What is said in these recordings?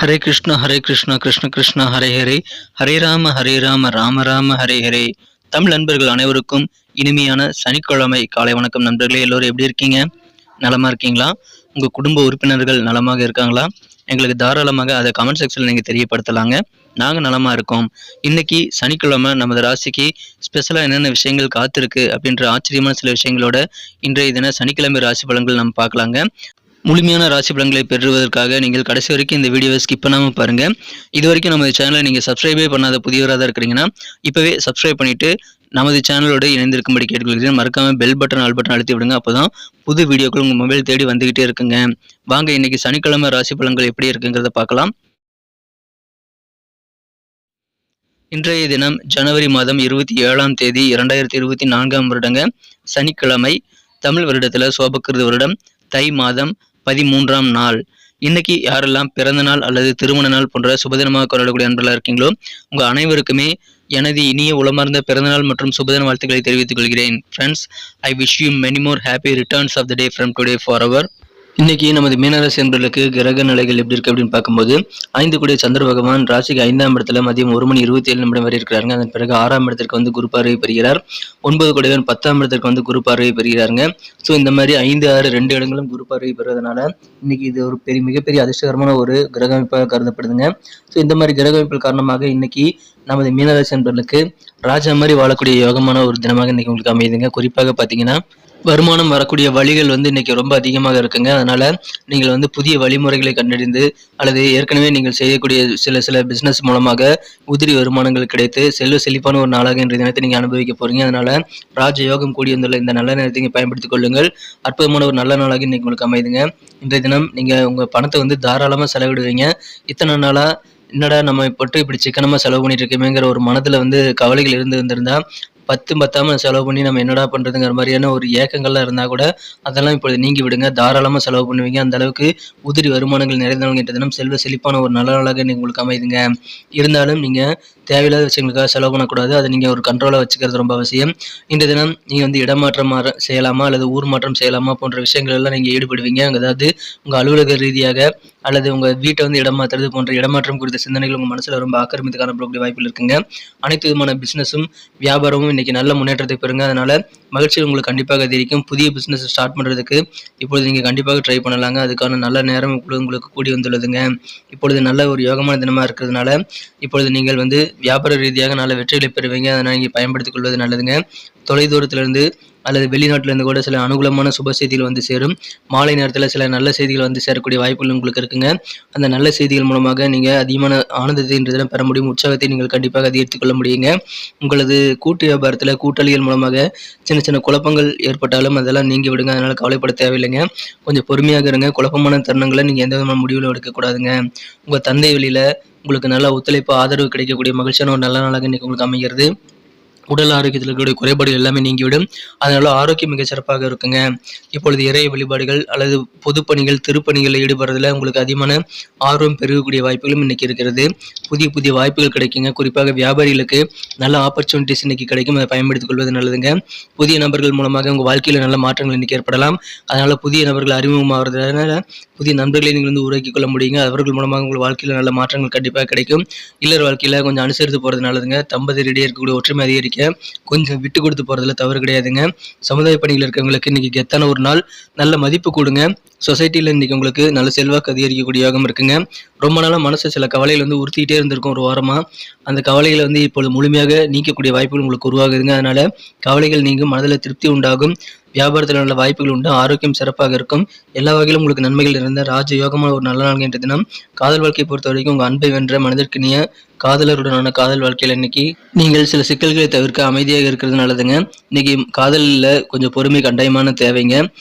ஹரே கிருஷ்ணா கிருஷ்ண கிருஷ்ணா ஹரே ஹரே, ஹரே ராம ராம ராம ஹரே ஹரே. தமிழ் நண்பர்கள் அனைவருக்கும் இனிமையான சனிக்கிழமை காலை வணக்கம். நண்பர்களே, எல்லோரும் எப்படி இருக்கீங்க? நலமா இருக்கீங்களா? உங்க குடும்ப உறுப்பினர்கள் நலமாக இருக்காங்களா? எங்களுக்கு தாராளமாக அதை கமெண்ட் செக்ஷன்ல நீங்க தெரியப்படுத்தலாங்க. நாங்க நலமா இருக்கோம். இன்னைக்கு சனிக்கிழமை நமது ராசிக்கு ஸ்பெஷலா என்னென்ன விஷயங்கள் காத்திருக்கு அப்படின்ற ஆச்சரியமான சில விஷயங்களோட இன்றைய தின சனிக்கிழமை ராசி பலன்கள் நம்ம பார்க்கலாங்க. முழுமையான ராசி பலன்களை பெறுவதற்காக நீங்கள் கடைசி வரைக்கும் இந்த வீடியோவை ஸ்கிப் பண்ணாமல் பாருங்க. இது வரைக்கும் நமது சேனலை நீங்கள் சப்ஸ்கிரைபே பண்ணாத புதியவராக தான் இருக்கிறீங்கன்னா இப்போவே சப்ஸ்கிரைப் பண்ணிட்டு நமது சேனலோடு இணைந்திருக்கும்படி கேட்டுக்கொள்கிறேன். மறக்காம பெல் பட்டன் ஆல் பட்டன் அழுத்தி விடுங்க. அப்போதான் புது வீடியோக்கள் உங்கள் மொபைல் தேடி வந்துகிட்டே இருக்குங்க. வாங்க இன்னைக்கு சனிக்கிழமை ராசி பலன்கள் எப்படி இருக்குங்கிறத பார்க்கலாம். இன்றைய தினம் ஜனவரி மாதம் 27ஆம் தேதி 2024ஆம் வருடங்க, சனிக்கிழமை. தமிழ் வருடத்தில் சோபக்கிருது வருடம் தை மாதம் 13ஆம் நாள். இன்னைக்கு யாரெல்லாம் பிறந்த நாள் அல்லது திருமண நாள் போன்ற சுபதினமாக கொண்டாடக்கூடிய நண்பர்களாக இருக்கீங்களோ உங்க அனைவருக்குமே எனது இனிய உளமார்ந்த பிறந்தநாள் மற்றும் சுபதின வாழ்த்துக்களை தெரிவித்துக் கொள்கிறேன். Friends, I wish you many more happy returns of the day from today for our. இன்னைக்கு நமது மீனராசி என்பர்களுக்கு கிரக நிலைகள் எப்படி இருக்கு அப்படின்னு பார்க்கும்போது, 5 கூடிய சந்திர பகவான் ராசிக்கு 5ஆம் இடத்துல மதியம் 1:27 வரை இருக்கிறாருங்க. அதன் பிறகு 6ஆம் இடத்திற்கு வந்து குரு பார்வை பெறுகிறார். 9 கூடியவன் 10ஆம் இடத்திற்கு வந்து குரு பார்வை பெறுகிறாருங்க. ஸோ இந்த மாதிரி 5, 6 2 இடங்களும் குரு பார்வை பெறுவதனால இன்னைக்கு இது ஒரு மிகப்பெரிய அதிர்ஷ்டகரமான ஒரு கிரக அமைப்பாக கருதப்படுதுங்க. ஸோ இந்த மாதிரி கிரக அமைப்பில் காரணமாக இன்னைக்கு நமது மீனராசி என்பர்களுக்கு ராஜா மாதிரி வாழக்கூடிய யோகமான ஒரு தினமாக இன்னைக்கு உங்களுக்கு அமையுதுங்க. குறிப்பாக பார்த்தீங்கன்னா வருமானம் வரக்கூடிய வழிகள் வந்து இன்னைக்கு ரொம்ப அதிகமாக இருக்குங்க. அதனால நீங்கள் வந்து புதிய வழிமுறைகளை கண்டறிந்து அல்லது ஏற்கனவே நீங்கள் செய்யக்கூடிய சில பிசினஸ் மூலமாக உதிரி வருமானங்கள் கிடைத்து செல்வ செழிப்பான ஒரு நாளாக இன்றைய தினத்தை நீங்க அனுபவிக்க போறீங்க. அதனால ராஜயோகம் கூடி வந்துள்ள இந்த நல்ல நேரத்தை நீங்க பயன்படுத்திக் கொள்ளுங்கள். அற்புதமான ஒரு நல்ல நாளாக இன்னைக்கு உங்களுக்கு அமைதுங்க. இன்றைய தினம் நீங்க உங்க பணத்தை வந்து தாராளமா செலவிடுவீங்க. இத்தனை நாளா என்னடா நம்ம இப்படி சிக்கனமா செலவு பண்ணிட்டு இருக்கேங்கிற ஒரு மனதுல வந்து கவலைகள் இருந்திருந்தா 10 பத்தாம செலவு பண்ணி நம்ம என்னடா பண்றதுங்கிற மாதிரியான ஒரு ஏக்கங்கள்லாம் இருந்தா கூட அதெல்லாம் இப்பொழுது நீங்கி விடுங்க. தாராளமா செலவு பண்ணுவீங்க. அந்த அளவுக்கு உதிரி வருமானங்கள் நிறைந்தவங்க இன்றைய தினம் செல்வ செழிப்பான ஒரு நல்ல நாளாக உங்களுக்கு அமைதுங்க. இருந்தாலும் நீங்க தேவையில்லாத விஷயங்களுக்காக செலவு பண்ணக்கூடாது. அதை நீங்க ஒரு கண்ட்ரோலா வச்சுக்கிறது ரொம்ப அவசியம். இன்றைய தினம் நீங்க வந்து இடமாற்றம் செய்யலாமா அல்லது ஊர் மாற்றம் செய்யலாமா போன்ற விஷயங்கள் எல்லாம் நீங்க ஈடுபடுவீங்க. அதாவது உங்க அலுவலக ரீதியாக அல்லது உங்க வீட்டை வந்து இடம் மாற்றுறது போன்ற இடமாற்றம் குறித்த சிந்தனைகள் உங்க மனசுல ரொம்ப ஆக்கிரமித்து காணப்படக்கூடிய வாய்ப்புகள் இருக்குங்க. அனைத்து விதமான பிசினஸும் வியாபாரமும் இன்னைக்கு நல்ல முன்னேற்றத்தை பெறுங்க. அதனால மகிழ்ச்சி உங்களுக்கு கண்டிப்பாக அதிகரிக்கும். புதிய பிசினஸ் ஸ்டார்ட் பண்றதுக்கு இப்பொழுது நீங்க கண்டிப்பாக ட்ரை பண்ணலாங்க. அதுக்கான நல்ல நேரம் இப்பொழுது உங்களுக்கு கூடி வந்துள்ளதுங்க. இப்பொழுது நல்ல ஒரு யோகமான தினமா இருக்கிறதுனால இப்பொழுது நீங்கள் வந்து வியாபார ரீதியாக நல்ல வெற்றிகளை பெறுவீங்க. அதனால் நீங்கள் பயன்படுத்திக் கொள்வது நல்லதுங்க. தொலைதூரத்திலிருந்து அல்லது வெளிநாட்டிலிருந்து கூட சில அனுகூலமான சுப செய்திகள் வந்து சேரும். மாலை நேரத்தில் சில நல்ல செய்திகள் வந்து சேரக்கூடிய வாய்ப்புகள் உங்களுக்கு இருக்குங்க. அந்த நல்ல செய்திகள் மூலமாக நீங்கள் அதிகமான ஆனந்தத்தை இன்றைய பெற முடியும். உற்சாகத்தை நீங்கள் கண்டிப்பாக அதிகரித்துக் கொள்ள முடியுங்க. உங்களது கூட்டு வியாபாரத்தில் கூட்டாளிகள் மூலமாக சின்ன சின்ன குழப்பங்கள் ஏற்பட்டாலும் அதெல்லாம் நீங்கி விடுங்க. அதனால கவலைப்பட தேவையில்லைங்க. கொஞ்சம் பொறுமையாக இருங்க. குழப்பமான தருணங்களை நீங்கள் எந்த விதமான முடிவுகளும் எடுக்கக்கூடாதுங்க. உங்கள் தந்தை வழியில் உங்களுக்கு நல்ல ஒத்துழைப்பு ஆதரவு கிடைக்கக்கூடிய மகிழ்ச்சியான ஒரு நல்ல நாளாக இன்னைக்கு உங்களுக்கு அமைகிறது. உடல் ஆரோக்கியத்தில் இருக்கக்கூடிய குறைபாடுகள் எல்லாமே நீங்கிவிடும். அதனால ஆரோக்கியம் மிக சிறப்பாக இருக்குங்க. இப்பொழுது இறை வழிபாடுகள் அல்லது பொதுப்பணிகள் திருப்பணிகளில் ஈடுபடுறதுல உங்களுக்கு அதிகமான ஆர்வம் பெருகக்கூடிய வாய்ப்புகளும் இன்னைக்கு இருக்கிறது. புதிய புதிய வாய்ப்புகள் கிடைக்குங்க. குறிப்பாக வியாபாரிகளுக்கு நல்ல ஆப்பர்ச்சுனிட்டிஸ் இன்னைக்கு கிடைக்கும். அதை பயன்படுத்திக் கொள்வது நல்லதுங்க. புதிய நபர்கள் மூலமாக உங்கள் வாழ்க்கையில் நல்ல மாற்றங்கள் இன்னைக்கு ஏற்படலாம். அதனால புதிய நபர்கள் அறிமுகமாகிறதுனால புதிய நண்பர்களை நீங்கள் வந்து உருவாக்கிக் கொள்ள முடியுங்க. அவர்கள் மூலமாக உங்கள் வாழ்க்கையில் நல்ல மாற்றங்கள் கண்டிப்பாக கிடைக்கும். இல்லற வாழ்க்கையில் கொஞ்சம் அனுசரித்து போகிறது நல்லதுங்க. தம்பதியரிடையே இருக்கக்கூடிய ஒற்றுமை அதிகரிக்க கொஞ்சம் விட்டு கொடுத்து போறதுல தவறு கிடையாதுங்க. சமுதாய பணியில் இருக்கவங்களுக்கு இன்னைக்கு கெத்தான ஒரு நாள். நல்ல மதிப்பு கொடுங்க. சொசைட்டியில் இன்னைக்கு உங்களுக்கு நல்ல செல்வாக்கு அதிகரிக்கக்கூடிய யோகம் இருக்குங்க. ரொம்ப நாளாக மனசு சில கவலைகள் வந்து உறுத்திக்கிட்டே இருந்திருக்கும் ஒரு வாரமா. அந்த கவலைகளை வந்து இப்பொழுது முழுமையாக நீக்கக்கூடிய வாய்ப்புகள் உங்களுக்கு உருவாகுதுங்க. அதனால கவலைகள் நீங்கும், மனதில் திருப்தி உண்டாகும், வியாபாரத்தில் நல்ல வாய்ப்புகள் உண்டு, ஆரோக்கியம் சிறப்பாக இருக்கும். எல்லா வகையிலும் உங்களுக்கு நன்மைகள் நிறைந்த ராஜயோகமான ஒரு நல்ல நாள் என்ற தினம். காதல் வாழ்க்கையை பொறுத்த வரைக்கும் உங்க அன்பை வென்ற மனதிற்கினிய காதலருடனான காதல் வாழ்க்கையில் இன்னைக்கு நீங்கள் சில சிக்கல்களை தவிர்க்க அமைதியாக இருக்கிறது நல்லதுங்க. இன்னைக்கு காதலில் கொஞ்சம் பொறுமை கட்டாயமான தேவைங்க.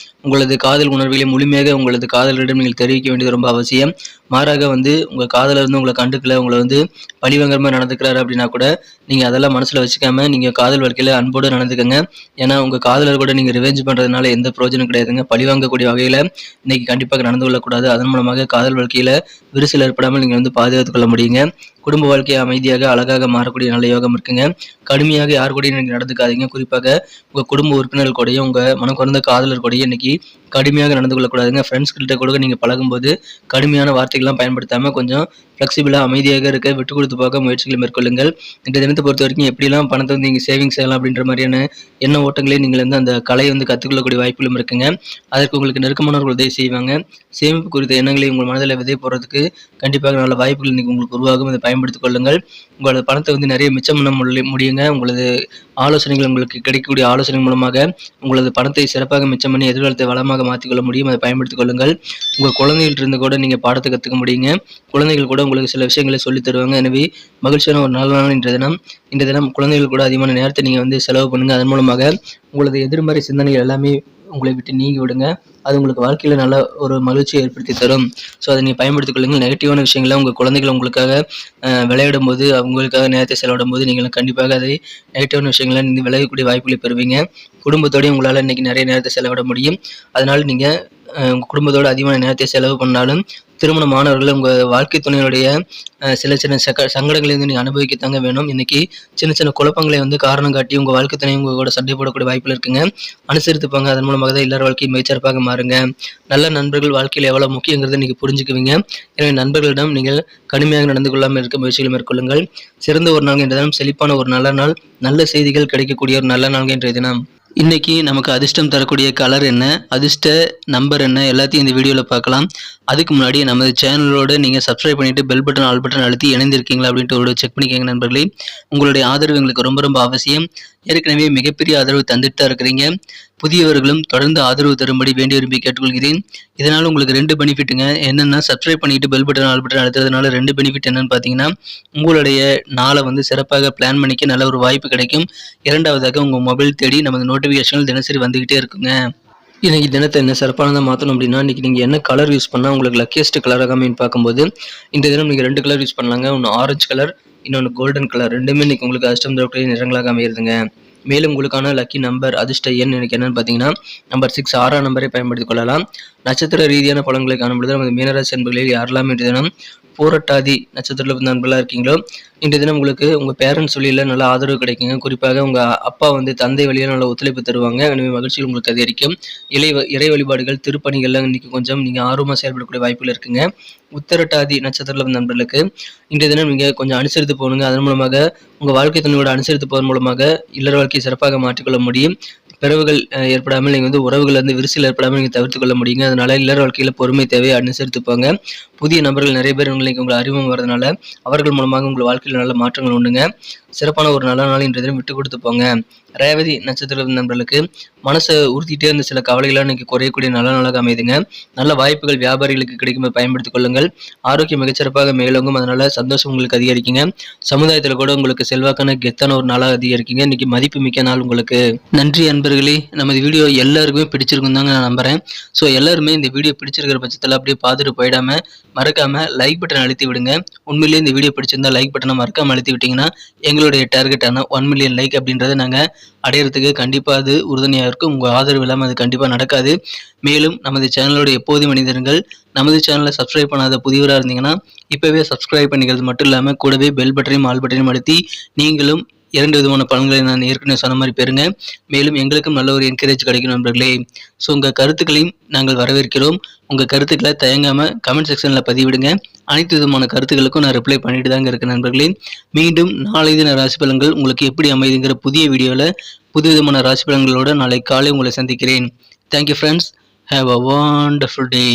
உங்களது காதல் உணர்வுகளை முழுமையாக உங்களது காதலரிடம் நீங்கள் தெரிவிக்க வேண்டியது ரொம்ப அவசியம். மாறாக வந்து உங்கள் காதலர் வந்து உங்களை கண்டுக்கல, உங்களை வந்து பழிவாங்கிற மாதிரி நடந்துக்கிறாரு அப்படின்னா கூட நீங்கள் அதெல்லாம் மனசில் வச்சுக்காம நீங்கள் காதல் வாழ்க்கையில் அன்போடு நடந்துக்கங்க. ஏன்னா உங்கள் காதலர் கூட நீங்கள் ரிவெஞ்ச் பண்ணுறதுனால எந்த பிரயோஜனம் கிடையாதுங்க. பழிவாங்கக்கூடிய வகையில் இன்னைக்கு கண்டிப்பாக நடந்து கொள்ளக்கூடாது. அதன் மூலமாக காதல் வாழ்க்கையில் விரிசல் ஏற்படாமல் நீங்கள் வந்து பாதுகாத்துக் கொள்ள முடியுங்க. குடும்ப வாழ்க்கையை அமைதியாக அழகாக மாறக்கூடிய நல்ல யோகம் இருக்குங்க. கடுமையாக யார் கூடயும் நீங்கள் நடந்துக்காதீங்க. குறிப்பாக உங்கள் குடும்ப உறுப்பினர்கள் கூடயும் உங்கள் மனம் குறைந்த காதலர் கூடயும் இன்னைக்கு கடுமையாக நடந்து கொள்ளக்கூடாதுங்க. ஃப்ரெண்ட்ஸ் கிட்ட கூட நீங்கள் பழகும்போது கடுமையான வார்த்தைகள்லாம் பயன்படுத்தாமல் கொஞ்சம் ஃப்ளெக்சிபிளாக அமைதியாக இருக்க விட்டு கொடுத்து பார்க்க முயற்சிகளை மேற்கொள்ளுங்கள். இன்றைய தினத்தை பொறுத்த வரைக்கும் எப்படிலாம் பணத்தை வந்து நீங்கள் சேவிங்ஸ் செய்யலாம் அப்படின்ற மாதிரியான எண்ண ஓட்டங்களே நீங்கள் வந்து அந்த கலையை வந்து கற்றுக்கொள்ளக்கூடிய வாய்ப்புகளும் இருக்குங்க. அதற்கு உங்களுக்கு நெருக்கமானவர்கள் உதவி செய்வாங்க. சேமிப்பு குறித்த எண்ணங்களை உங்கள் மனதில் விதை போடுறதுக்கு கண்டிப்பாக நல்ல வாய்ப்புகள் இன்றைக்கி உங்களுக்கு உருவாகும். அதை பயன்படுத்திக் கொள்ளுங்கள். உங்களது பணத்தை வந்து நிறைய மிச்சம் பண்ண முடியுங்க. உங்களது ஆலோசனைகள் உங்களுக்கு கிடைக்கக்கூடிய ஆலோசனை மூலமாக உங்களது பணத்தை சிறப்பாக மிச்சம் பண்ணி எதிர்காலத்தை வளமாக மாற்றிக்கொள்ள முடியும். அதை பயன்படுத்திக் கொள்ளுங்கள். உங்கள் குழந்தைகள் இருந்து கூட நீங்கள் பாடத்தை கற்றுக்க முடியுங்க. குழந்தைகள் கூட உங்களுக்கு சில விஷயங்களை சொல்லித் தருவாங்க. எனவே மகிழ்ச்சியான ஒரு நல்ல நாள் இந்த தினம் குழந்தைகள் கூட அதிகமான நேரத்தை நீங்கள் வந்து செலவு பண்ணுங்கள். அதன் மூலமாக உங்களது எதிர்மறை சிந்தனைகள் எல்லாமே உங்களை விட்டு நீங்கி விடுங்க. அது உங்களுக்கு வாழ்க்கையில் நல்ல ஒரு மகிழ்ச்சியை ஏற்படுத்தி தரும். ஸோ அதை நீங்கள் பயன்படுத்திக் கொள்ளுங்கள். நெகட்டிவான விஷயங்களை உங்கள் குழந்தைகள் உங்களுக்காக விளையாடும் போது அவங்களுக்காக நேரத்தை செலவிடும் போது நீங்கள் கண்டிப்பாக அதை நெகட்டிவான விஷயங்களை நீங்கள் விளையக்கூடிய வாய்ப்புகளை பெறுவீங்க. குடும்பத்தோடய உங்களால் இன்றைக்கி நிறைய நேரத்தை செலவிட முடியும். அதனால் நீங்கள் உங்கள் குடும்பத்தோடு அதிகமான நேரத்தை செலவு பண்ணாலும் திருமணமானவர்கள் உங்கள் வாழ்க்கை துணையுடைய சில சின்ன சங்கடங்களை வந்து நீங்கள் அனுபவிக்கத்தாங்க வேணும். இன்றைக்கி சின்ன சின்ன குழப்பங்களை வந்து காரணம் காட்டி உங்கள் வாழ்க்கை துணை உங்கள் கூட சண்டை போடக்கூடிய வாய்ப்பில் இருக்குங்க. அனுசரித்துப்பாங்க. அதன் மூலமாக தான் எல்லார் வாழ்க்கையும் மிகச்சிறப்பாக மாறுங்க. நல்ல நண்பர்கள் வாழ்க்கையில் எவ்வளோ முக்கியங்கிறத நீங்கள் புரிஞ்சுக்குவீங்க. எனவே நண்பர்களிடம் நீங்கள் கடுமையாக நடந்து கொள்ளாமல் இருக்க முயற்சிகளை மேற்கொள்ளுங்கள். சிறந்த ஒரு நாள் என்ற தினம், செழிப்பான ஒரு நல்ல நாள், நல்ல செய்திகள் கிடைக்கக்கூடிய ஒரு நல்ல நாள் என்ற தினம். இன்றைக்கி நமக்கு அதிர்ஷ்டம் தரக்கூடிய கலர் என்ன, அதிர்ஷ்ட நம்பர் என்ன, எல்லாத்தையும் இந்த வீடியோவில் பார்க்கலாம். அதுக்கு முன்னாடி நமது சேனலோடு நீங்கள் சப்ஸ்கிரைப் பண்ணிவிட்டு பெல் பட்டன் ஆல் பட்டன் அழுத்தி இணைந்திருக்கீங்களா அப்படின்ட்டு ஒரு செக் பண்ணிக்கோங்க நண்பர்களே. உங்களுடைய ஆதரவு எங்களுக்கு ரொம்ப ரொம்ப அவசியம். ஏற்கனவே மிகப்பெரிய ஆதரவு தந்துட்டு தான் இருக்கிறீங்க. புதியவர்களும் தொடர்ந்து ஆதரவு தரும்படி வேண்டி விரும்பி கேட்டுக்கொள்கிறேன். இதனால் உங்களுக்கு 2 பெனிஃபிட்டுங்க. என்னென்னா, சப்ஸ்கிரைப் பண்ணிவிட்டு பெல் பட்டன் ஆல் பட்டன் அழுத்துறதுனால 2 பெனிஃபிட் என்னென்னு பார்த்தீங்கன்னா, உங்களுடைய நாளை வந்து சிறப்பாக பிளான் பண்ணிக்க நல்ல ஒரு வாய்ப்பு கிடைக்கும். இரண்டாவதாக உங்கள் மொபைல் தேடி நமது நோட்டிஃபிகேஷன்கள் தினசரி வந்துக்கிட்டே இருக்குங்க. இன்றைக்கி தினத்தை என்ன சிறப்பானதாக மாற்றணும் அப்படின்னா, இன்றைக்கி நீங்கள் என்ன கலர் யூஸ் பண்ணால் உங்களுக்கு லக்கியஸ்ட் கலராக அமைன்னு பார்க்கும்போது, இந்த தினம் நீங்கள் 2 கலர் யூஸ் பண்ணலாங்க. ஒன்று ஆரஞ்சு கலர், இன்னொன்று கோல்டன் கலர். ரெண்டுமே இன்றைக்கி உங்களுக்கு அதிர்ஷ்டம் தரக்கூடிய நிறங்களாக அமையிருதுங்க. மேலும் உங்களுக்கான லக்கி நம்பர், அதிர்ஷ்ட எண் எனக்கு என்னென்னு பார்த்தீங்கன்னா நம்பர் 6, 6ஆம் நம்பரை பயன்படுத்திக் கொள்ளலாம். நட்சத்திர ரீதியான பலன்களை காணும்பொழுது நமது மீனராசி என்பர்களில் யாரெல்லாம் இன்றைய தினம் பூரட்டாதி நட்சத்திரத்தில் நண்பர்களாக இருக்கீங்களோ, இன்றைய தினம் உங்களுக்கு உங்கள் பேரண்ட்ஸ் வழியில் நல்ல ஆதரவு கிடைக்குங்க. குறிப்பாக உங்கள் அப்பா வந்து தந்தை வழியில் நல்ல ஒத்துழைப்பு தருவாங்க. எனவே மகிழ்ச்சிகள் உங்களுக்கு அதிகரிக்கும். இறை வழிபாடுகள், திருப்பணிகள்லாம் இன்றைக்கி கொஞ்சம் நீங்கள் ஆர்வமாக செயல்படக்கூடிய வாய்ப்புகள் இருக்குங்க. உத்தரட்டாதி நட்சத்திரத்தில் நண்பர்களுக்கு இன்றைய தினம் நீங்கள் கொஞ்சம் அனுசரித்து போகணுங்க. அதன் மூலமாக உங்கள் வாழ்க்கை துணையோட அனுசரித்து போவதன் மூலமாக இல்லற வாழ்க்கையை சிறப்பாக மாற்றிக்கொள்ள முடியும். பிறவுகள் ஏற்படாமல் நீங்கள் வந்து உறவுகள் வந்து விரிசல் ஏற்படாமல் நீங்கள் தவிர்த்து கொள்ள முடியுங்க. அதனால் இல்லற வாழ்க்கையில் பொறுமை தேவை, அனுசரித்துப்பாங்க. புதிய நபர்கள் நிறைய பேர் உங்களுக்கு உங்களை அறிமுகம் வரதுனால அவர்கள் மூலமாக உங்கள் வாழ்க்கையில் நல்ல மாற்றங்கள் உண்டுங்க. சிறப்பான ஒரு நல்ல நாள் இன்றைய தினம் விட்டு கொடுத்து போங்க. ரேவதி நட்சத்திர நண்பர்களுக்கு மனசை உறுத்திட்டே இருந்த சில கவலைகளாக இன்றைக்கி குறையக்கூடிய நல்ல நாளாக அமைதுங்க. நல்ல வாய்ப்புகள் வியாபாரிகளுக்கு கிடைக்கும், பயன்படுத்திக் கொள்ளுங்கள். ஆரோக்கியம் மிகச்சிறப்பாக மேலோங்கும். அதனால் சந்தோஷம் உங்களுக்கு அதிகரிக்குங்க. சமுதாயத்தில் கூட உங்களுக்கு செல்வாக்கான கெத்தான ஒரு நாளாக அதிகரிக்குங்க. இன்றைக்கி மதிப்பு மிக்க நாள் உங்களுக்கு. நன்றி அன்பர்களே. நமது வீடியோ எல்லாருக்குமே பிடிச்சிருக்கும் தாங்க நான் நம்புகிறேன். ஸோ எல்லாருமே இந்த வீடியோ பிடிச்சிருக்கிற பட்சத்தில் அப்படியே பார்த்துட்டு போயிடாமல் மறக்காமல் லைக் பட்டன் அழுத்தி விடுங்க. உண்மையிலேயே இந்த வீடியோ பிடிச்சிருந்தா லைக் பட்டனை மறக்காமல் அழுத்தி விட்டிங்கன்னா எங்களுடைய டார்கெட்டான 1 மில்லியன் லைக் அப்படின்றத நாங்கள் அடையிறதுக்கு கண்டிப்பாக அது உறுதுணையாக இருக்கும். உங்கள் ஆதரவு இல்லாமல் அது கண்டிப்பாக நடக்காது. மேலும் நமது சேனலோட எப்போதும் மனிதர்கள் நமது சேனலை சப்ஸ்கிரைப் பண்ணாத புதியவராக இருந்தீங்கன்னா இப்போவே சப்ஸ்கிரைப் பண்ணிக்கிறது மட்டும் இல்லாமல் கூடவே பெல் பட்டனையும் ஆல் பட்டனையும் அழுத்தி நீங்களும் 2 விதமான பலன்களை நான் ஏற்கனவே சொன்ன மாதிரி பெறுங்க. மேலும் எங்களுக்கும் நல்ல ஒரு என்கரேஜ் கிடைக்கும் நண்பர்களே. ஸோ உங்கள் கருத்துக்களையும் நாங்கள் வரவேற்கிறோம். உங்கள் கருத்துக்களை தயங்காமல் கமெண்ட் செக்ஷனில் பதிவிடுங்க. அனைத்து விதமான கருத்துக்களுக்கும் நான் ரிப்ளை பண்ணிட்டு தாங்க இருக்கேன் நண்பர்களே. மீண்டும் நாளை தின ராசி பலன்கள் உங்களுக்கு எப்படி அமைதுங்கிற புதிய வீடியோவில் புது விதமான ராசி பலன்களோடு நாளை காலை உங்களை சந்திக்கிறேன். Thank you friends. Have a wonderful day.